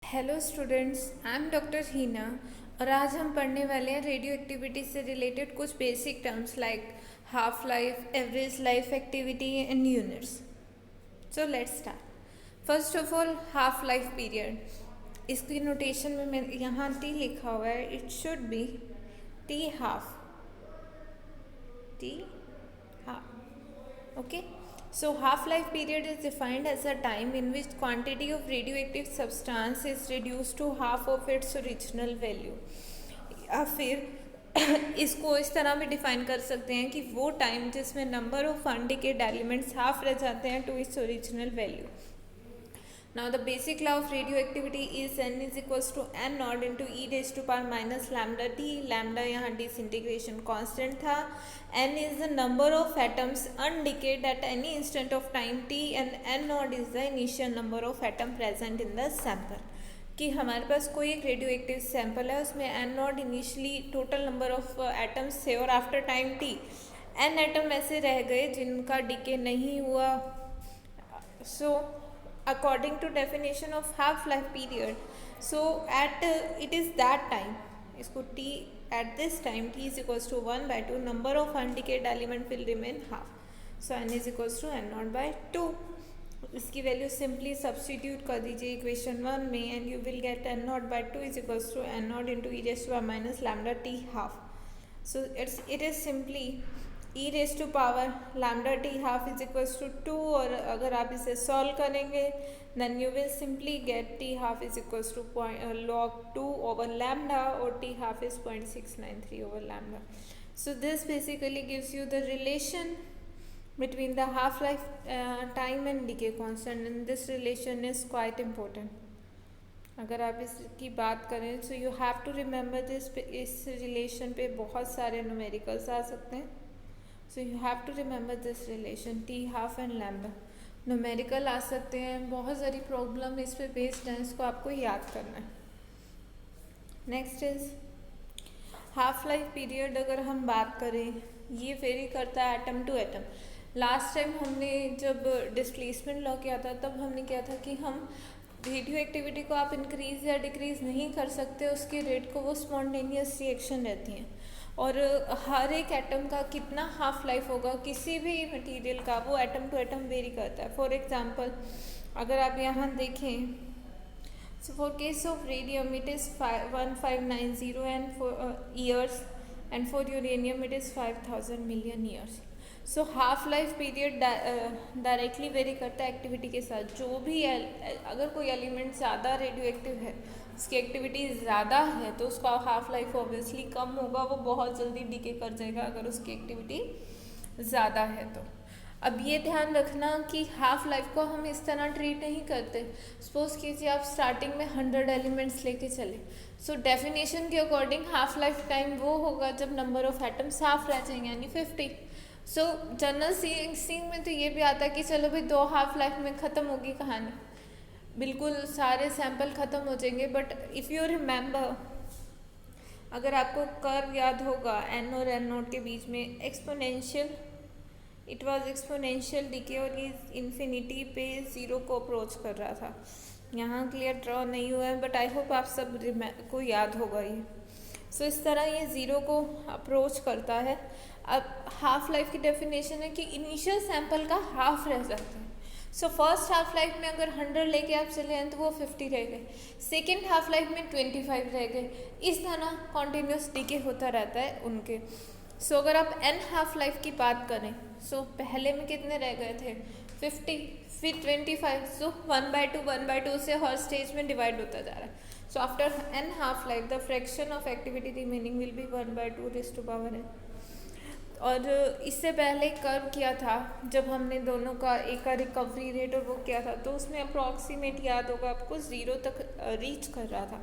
Hello students, I am doctor Heena और आज हम पढ़ने वाले हैं रेडियो एक्टिविटी से रिलेटेड कुछ basic terms like half life, average life activity and units. So let's start. First of all, half life period. इसकी नोटेशन में मैं यहाँ टी लिखा हुआ है, it should be T half, T half. Okay, so half-life period is defined as a time in which quantity of radioactive substance is reduced to half of its original value। या फिर इसको इस तरह भी define कर सकते हैं कि वो टाइम जिसमें number of undecayed elements half रह जाते हैं to its original value. Now the basic law of radioactivity is n is equals to n naught into e raised to power minus lambda t। lambda यहाँ disintegration constant था। n is the number of atoms undecayed at any instant of time t and n naught is the initial number of atom present in the sample। कि हमारे पास कोई एक radio active sample है, उसमें N naught initially total number of atoms थे और after time T N atom ऐसे रह गए जिनका डिके नहीं हुआ। सो according to definition of half life period, so at it is that time, इसको t at this time t is equals to 1 by 2, number of undecayed element will remain half, so n is equals to n naught by 2। इसकी value simply substitute कर दीजिए equation 1 में and you will gate n naught by 2 is equals to n naught into e raised to power minus lambda t half। so it is simply e raised to power lambda t half is equals to 2, और अगर आप इसे solve करेंगे then you will simply get t half is equals to log 2 over lambda, और t half is 0.693 over lambda। so this basically gives you the relation between the half life time and decay constant, and this relation is quite important। अगर आप इसकी बात करें so you have to remember this। इस relation पे बहुत सारे numericals आ सकते हैं, so you have to remember this relation t half and lambda। Numerical आ सकते हैं, बहुत सारी प्रॉब्लम इस पे बेस्ड है, इसको आपको याद करना है। Next is half life period. अगर हम बात करें, ये वेरी करता है atom to atom. Last time हमने जब डिस्प्लेसमेंट लॉ किया था तब हमने किया था कि हम रेडियो एक्टिविटी को आप इंक्रीज या डिक्रीज नहीं कर सकते, उसके रेट को वो स्पॉन्टेनियस रिएक्शन रहती हैं, और हर एक एटम का कितना हाफ लाइफ होगा किसी भी मटेरियल का, वो एटम टू एटम वेरी करता है। फॉर एग्जांपल अगर आप यहाँ देखें, so for case of radium it is 1590 and years, and for uranium it is 5000 million years. So half life period directly very करता है एक्टिविटी के साथ। जो भी अगर कोई एलिमेंट ज़्यादा रेडियो एक्टिव है, उसकी एक्टिविटी ज़्यादा है, तो उसका हाफ लाइफ ऑब्वियसली कम होगा, वो बहुत जल्दी डिके कर जाएगा अगर उसकी एक्टिविटी ज़्यादा है तो। अब ये ध्यान रखना कि हाफ लाइफ को हम इस तरह ट्रीट नहीं करते। सपोज कीजिए आप स्टार्टिंग में 100 एलिमेंट्स लेके चले, सो डेफिनेशन के अकॉर्डिंग हाफ लाइफ टाइम वो होगा जब नंबर ऑफ एटम्स हाफ रह जाएंगे, यानी 50। सो जनरल सीइंग में तो ये भी आता है कि चलो भाई 2 हाफ लाइफ में ख़त्म होगी कहानी, बिल्कुल सारे सैंपल ख़त्म हो जाएंगे। बट इफ़ यू रिमेंबर, अगर आपको कर्व याद होगा एन और एन नोट के बीच में exponential, it was exponential decay, और ये इन्फिनिटी पे ज़ीरो को अप्रोच कर रहा था। यहाँ क्लियर ड्रॉ नहीं हुआ है बट आई होप आप सब को याद होगा ये। सो इस तरह ये ज़ीरो को अप्रोच करता है। अब हाफ लाइफ की डेफिनेशन है कि इनिशियल सैंपल का हाफ रह जाता है। सो फर्स्ट हाफ लाइफ में अगर 100 लेके आप चले हैं तो वो 50 रह गए, सेकेंड हाफ लाइफ में 25 रह गए, इस तरह कॉन्टीन्यूस डिके होता रहता है उनके। सो अगर आप एन हाफ लाइफ की बात करें, सो पहले में कितने रह गए थे 50, फिर 25, सो 1/2 से हर स्टेज में डिवाइड होता जा रहा है। So after N half life the fraction of activity remaining will be 1/2 raised to power n। और इससे पहले कर्व किया था जब हमने दोनों का एक का रिकवरी रेट और वो किया था, तो उसमें अप्रॉक्सीमेट याद होगा आपको 0 तक रीच कर रहा था।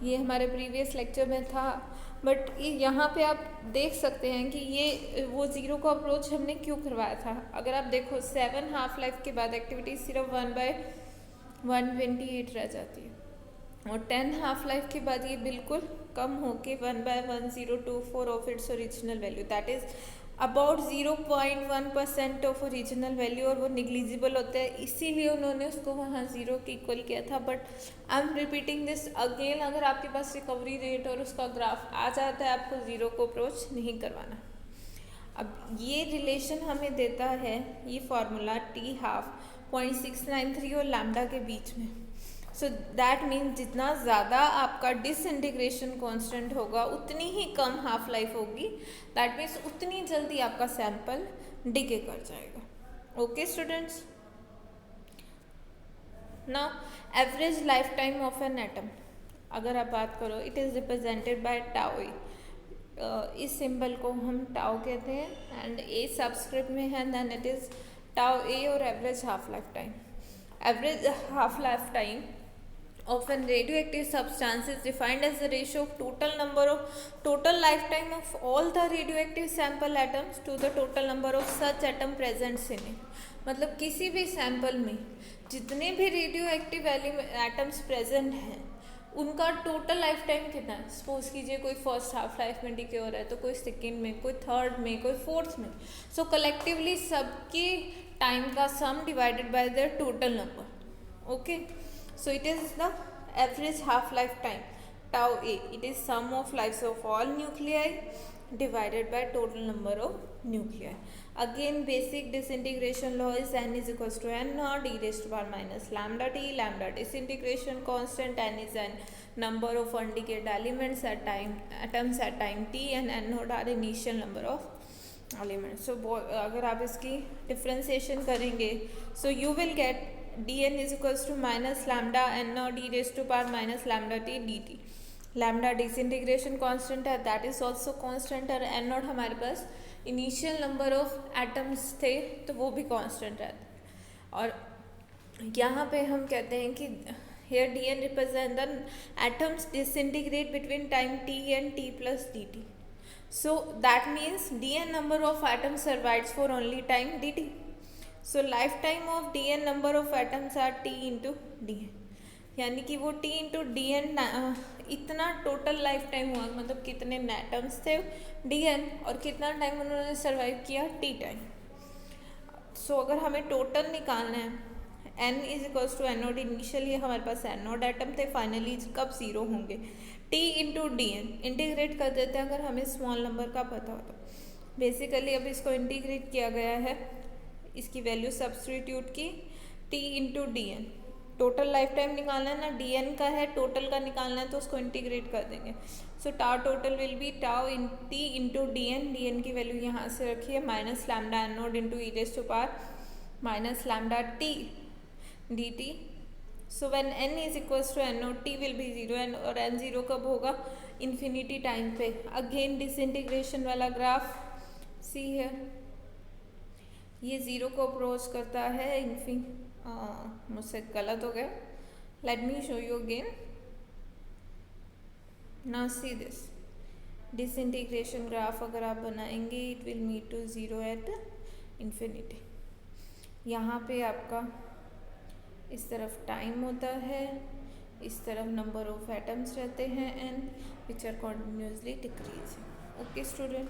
ये हमारे प्रीवियस लेक्चर में था, बट यहाँ पे आप देख सकते हैं कि ये वो 0 को अप्रोच हमने क्यों करवाया था। अगर आप देखो 7 हाफ लाइफ के बाद एक्टिविटी सिर्फ 1/128 रह जाती है, और 10 हाफ लाइफ के बाद ये बिल्कुल कम होके 1/1024 of its original value, that is about 0.1% of original value, और वो निग्लिजिबल होता है, इसीलिए उन्होंने उसको वहाँ ज़ीरो के इक्वल किया था। But I am repeating this again, अगर आपके पास रिकवरी रेट और उसका ग्राफ आ जाता है, आपको ज़ीरो को अप्रोच नहीं करवाना। अब ये रिलेशन हमें देता है ये फार्मूला टी हाफ 0.693 और लैम्डा के बीच में। सो दैट मीन्स जितना ज़्यादा आपका डिसइंटीग्रेशन कांस्टेंट होगा उतनी ही कम हाफ लाइफ होगी। दैट मीन्स उतनी जल्दी आपका सैंपल डिके कर जाएगा। Okay students, now average life time of an atom अगर आप बात करो, it is represented by tau A. इस सिंबल को हम टाउ कहते हैं एंड ए सबस्क्रिप्ट में है, देन इट इज़ टाउ ए। और average half life time, average half life time of an radioactive substance is defined as the ratio of total lifetime of all the radioactive sample atoms to the total number of such atom present in it। मतलब किसी भी sample में जितने भी radio active atoms present हैं उनका total life time कितना है। सपोज कीजिए कोई फर्स्ट हाफ लाइफ में डिके हो रहा है, तो कोई सेकेंड में, कोई थर्ड में, कोई फोर्थ में। सो कलेक्टिवली सबके टाइम का सम divided by there total number. Okay, so it is the average half life time tau a, it is sum of lives of all nuclei divided by total number of nuclei। again basic disintegration law is n is equals to n naught e raised to power minus lambda t, lambda disintegration constant, n is n number of undecayed elements at atoms at time t, and n naught are initial number of elements। so अगर आप इसकी differentiation करेंगे, so you will get dn is equals to minus lambda n naught e raised to power minus lambda t dt। Lambda disintegration constant है, that is also constant, और N not हमारे पास initial number of atoms थे तो वो भी constant रहता है। और यहाँ पे हम कहते हैं कि here dn represent the atoms disintegrate between time t and t plus dt। so that means dn number of atoms survives for only time dt। so lifetime of dn number of atoms are t into dn, यानी कि वो t into D N इतना total life time हुआ, मतलब कितने atoms थे dn और कितना टाइम उन्होंने सर्वाइव किया t टाइम। सो अगर हमें टोटल निकालना है, n is equals to N naught, initially हमारे पास एन नोट एटम थे, फाइनली कब ज़ीरो होंगे, t into D N integrate कर देते हैं अगर हमें स्मॉल नंबर का पता हो तो। बेसिकली अब इसको इंटीग्रेट किया गया है, इसकी वैल्यू सब्स्टिट्यूट की, t into D N, total life time निकालना है ना, डी एन का है, टोटल का निकालना है तो उसको इंटीग्रेट कर देंगे। So tau total will be tau in T into D N की वैल्यू यहाँ से रखिए minus lambda N naught into E raise to power minus lambda T D T. So when n is equals to N naught, T will be zero, N और N zero कब होगा, infinity time पे। Again disintegration वाला graph सी है, ये zero को approach करता है मुझसे गलत हो गया, let me show you again. Now see this disintegration graph अगर आप बनाएंगे, it will meet to zero at infinity. यहाँ पे आपका इस तरफ टाइम होता है, इस तरफ नंबर ऑफ एटम्स रहते हैं and which are continuously decreasing. Okay student,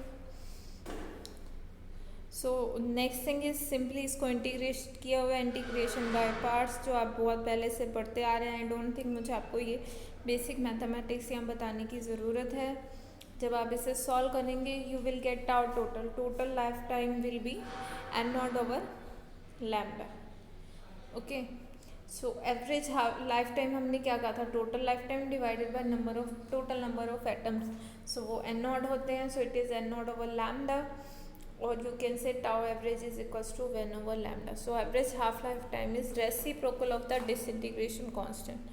so next thing is simply इसको इंटीग्रेट किया हुआ है, इंटीग्रेशन बाय पार्ट्स, जो आप बहुत पहले से पढ़ते आ रहे हैं। आई डोंट थिंक मुझे आपको ये बेसिक मैथमेटिक्स यहाँ बताने की ज़रूरत है। जब आप इसे सॉल्व करेंगे you will get out total life time will be N not over lambda. Okay, so average life time हमने क्या कहा था, total life time divided by total number of atoms. So वो एन नॉट होते हैं, so it is N not over lambda, और you can say tau average is equals to 1 over lambda। so average half life time is reciprocal of the disintegration constant।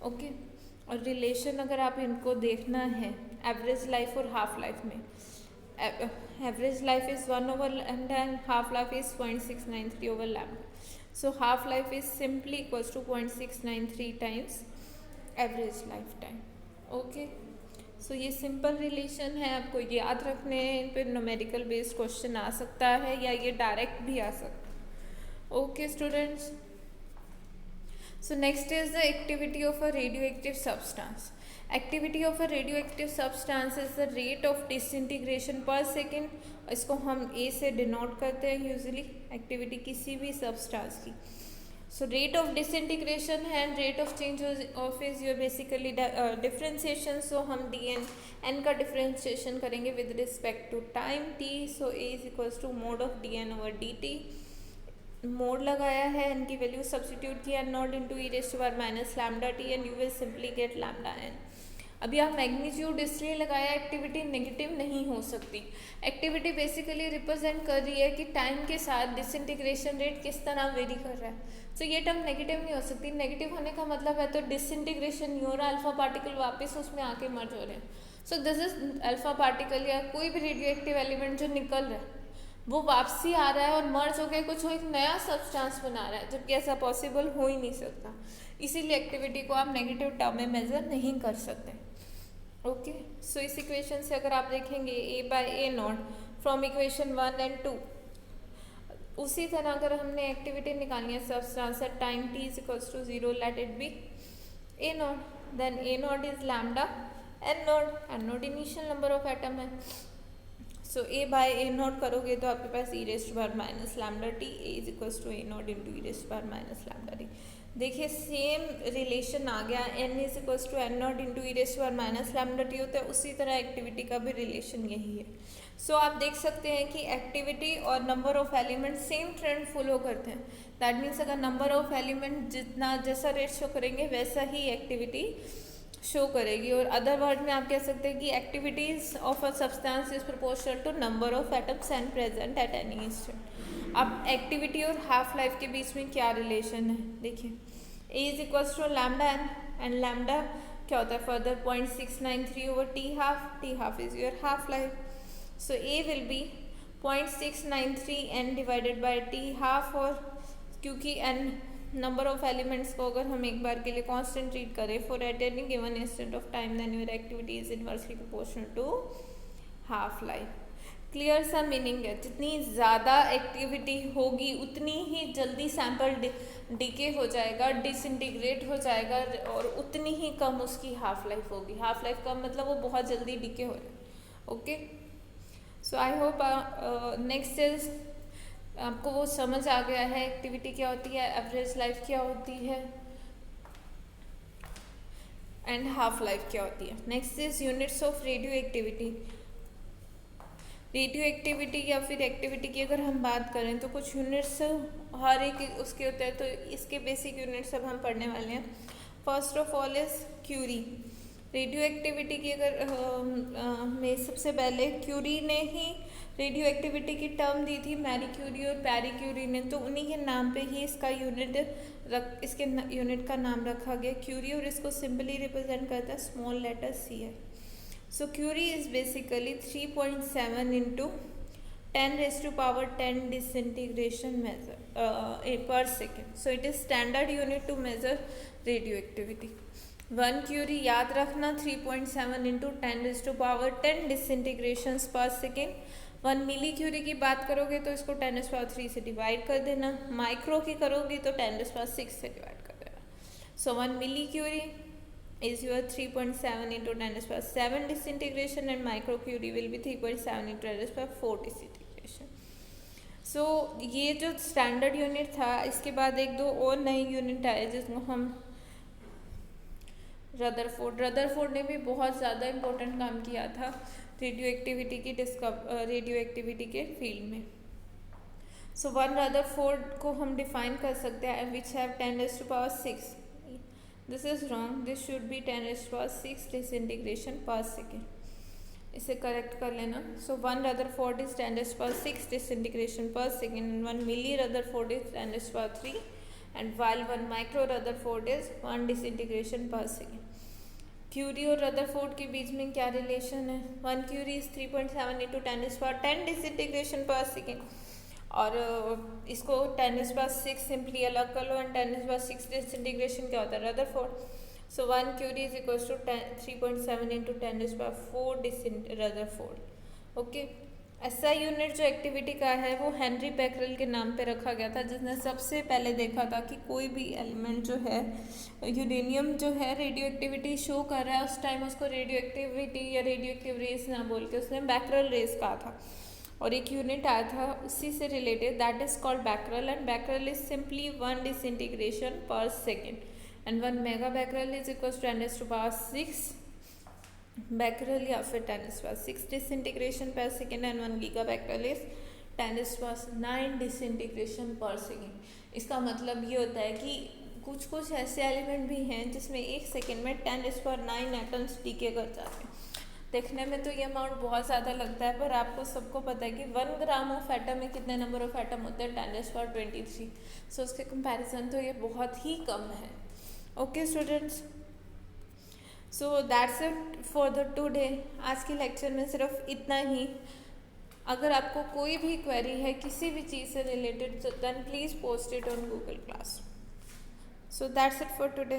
okay, और relation अगर आप इनको देखना है average life और half life में, average life is 1 over lambda and half life is 0.693 over lambda। so half life is simply equals to 0.693 times average life time। okay, सो ये simple relation है, आपको याद रखने हैं, इन पर न्यूमेरिकल बेस्ड क्वेश्चन आ सकता है या ये डायरेक्ट भी आ सकता है। Okay students, So next is the activity of a radioactive substance. Activity of a radioactive substance is the rate of disintegration per second. इसको हम A से डिनोट करते हैं यूजुअली एक्टिविटी किसी भी सब्सटेंस की. So rate of disintegration and rate of change of is your basically differentiation. So हम dn का differentiation करेंगे with respect to time t. So A is equals to mode of dn over dt. Mod लगाया है N की value substitute किया naught into E raise to power minus lambda T and you will simply get lambda N. अभी आप magnitude इसलिए लगाया activity negative नहीं हो सकती. एक्टिविटी बेसिकली रिप्रेजेंट कर रही है कि टाइम के साथ डिसइंटीग्रेशन रेट किस तरह वेरी कर रहा है. तो ये टर्म नेगेटिव नहीं हो सकती. नेगेटिव होने का मतलब है तो डिसइंटीग्रेशन योर अल्फा पार्टिकल वापस उसमें आके मर्ज हो रहे हैं. So this is alpha particle या कोई भी रेडियो एक्टिव एलिमेंट जो निकल रहा है वो वापसी आ रहा है और मर्ज होकर कुछ एक नया सब्सटेंस बना रहा है, जबकि ऐसा पॉसिबल हो ही नहीं सकता. इसीलिए एक्टिविटी को आप नेगेटिव टर्म में मेजर नहीं कर सकते. ओके, सो इस इक्वेशन से अगर आप देखेंगे A by A not from equation 1 and 2, उसी तरह अगर हमने एक्टिविटी निकालनी है substance at time T is equals to 0 let it be A not, then A not is lambda N not initial number of atom है. So A by A not करोगे तो आपके पास E raise to power minus lambda T A is equals to A not into E raise to power minus lambda T. देखिए same relation आ गया. N is equals to N naught into E raise to power minus lambda T होता है. उसी तरह activity का भी relation यही है. सो आप देख सकते हैं कि एक्टिविटी और number of element same trend follow करते हैं. दैट मीन्स अगर नंबर ऑफ एलिमेंट जितना जैसा रेट शो करेंगे वैसा ही एक्टिविटी शो करेगी. और अदर वर्ड में आप कह सकते हैं कि activities of a substance is proportional to number of atoms and present at any instant. अब एक्टिविटी और हाफ लाइफ के बीच में क्या रिलेशन है देखिए. A is equals to lambda and lambda क्या होता है further 0.693 over T half is your half life. So A will be 0.693 N divided by T half. और क्योंकि एन नंबर ऑफ एलिमेंट्स को अगर हम एक बार के लिए कांस्टेंट ट्रीट करें for at any given instant of time then your activity is inversely proportional to half life. Clear सा मीनिंग है. जितनी ज़्यादा एक्टिविटी होगी उतनी ही जल्दी सैंपल डीके हो जाएगा, डिसइंटीग्रेट हो जाएगा और उतनी ही कम उसकी हाफ लाइफ होगी. हाफ लाइफ का मतलब वो बहुत जल्दी डीके हो जाए. Okay, so I hope next is आपको वो समझ आ गया है एक्टिविटी क्या होती है, एवरेज लाइफ क्या होती है एंड हाफ लाइफ क्या होती है. Next is units of radio activity. Radio activity या फिर एक्टिविटी की अगर हम बात करें तो कुछ यूनिट्स हर एक उसके होते हैं. तो इसके बेसिक यूनिट्स अब हम पढ़ने वाले हैं. First of all is Curie. Radioactivity की अगर में सबसे पहले क्यूरी ने ही रेडियो एक्टिविटी की टर्म दी थी, मैरी क्यूरी और पैरी क्यूरी ने. तो उन्हीं के नाम पे ही इसका इसके यूनिट का नाम रखा गया क्यूरी और इसको सिंपली रिप्रेजेंट करता है स्मॉल लेटर सी है. So curie is basically 3.7 into 10 raised to power 10 disintegration measure per second. So it is standard unit to measure radioactivity. 1 curie याद रखना 3.7 into 10 raised to power 10 disintegrations per second. 1 millicurie की बात करोगे तो इसको 10 raised to power 3 से divide कर देना. माइक्रो की करोगी तो 10 raised to power 6 से डिवाइड कर देना. सो 1 मिली Curie is your 3.7 into 10 raised to power 7 disintegration and microcurie will be 3.7 into 10 raised to power 4 disintegration. So ये जो स्टैंडर्ड यूनिट था इसके बाद एक दो और नए यूनिट आए जिसको हम रदरफोर्ड ने भी बहुत ज़्यादा इम्पोर्टेंट काम किया था रेडियो एक्टिविटी के फील्ड में. सो 1 रदरफोर्ड को हम डिफाइन कर सकते हैं which have 10 raised to power 6. This is wrong. This should be 10 raised to power 6 disintegration per second. इसे करेक्ट कर लेना. So 1 Rutherford is 10 raised to power 6 disintegration per second and 1 milli Rutherford is 10 raised to power 3 and while 1 micro Rutherford is 1 disintegration per second. Curie और Rutherford के बीच में क्या relation है? 1 Curie is 3.7 into 10 raised to power 10 disintegration per second. और इसको 10 raised to power 6 simply अलग कर लो and 10 raised to power 6 disintegration क्या होता है Rutherford. So 1 curie is equals to 3.7 into 10 raised to power 4 Rutherford. Okay, SI unit जो activity का है वो हेनरी बैकरेल के नाम पे रखा गया था, जिसने सबसे पहले देखा था कि कोई भी एलिमेंट जो है, यूरेनियम जो है रेडियो एक्टिविटी शो कर रहा है, उस टाइम उसको रेडियो एक्टिविटी या रेडियो एक्टिव रेस ना बोल के उसने बैकरेल रेस कहा था। और एक यूनिट आया था उसी से related, that is called becquerel, and becquerel is simply 1 disintegration per second, and 1 megabecquerel is equal to 10⁶ becquerel या फिर 10⁶ disintegration per second, and 1 gigabecquerel is 10⁹ disintegration per second. इसका मतलब ये होता है कि कुछ कुछ ऐसे एलिमेंट भी हैं जिसमें 1 सेकेंड में 10⁹ एटम्स डीके कर जाते हैं। देखने में तो ये अमाउंट बहुत ज़्यादा लगता है, पर आपको सबको पता है कि 1 ग्राम ऑफ एटम में कितने नंबर ऑफ एटम होते हैं, 10⁻23। सो उसके कंपैरिजन तो ये बहुत ही कम है। Okay students, so that's it for the today. आज के लेक्चर में सिर्फ इतना ही। अगर आपको कोई भी क्वेरी है किसी भी चीज़ से related, then please post it on Google class. So that's it for today.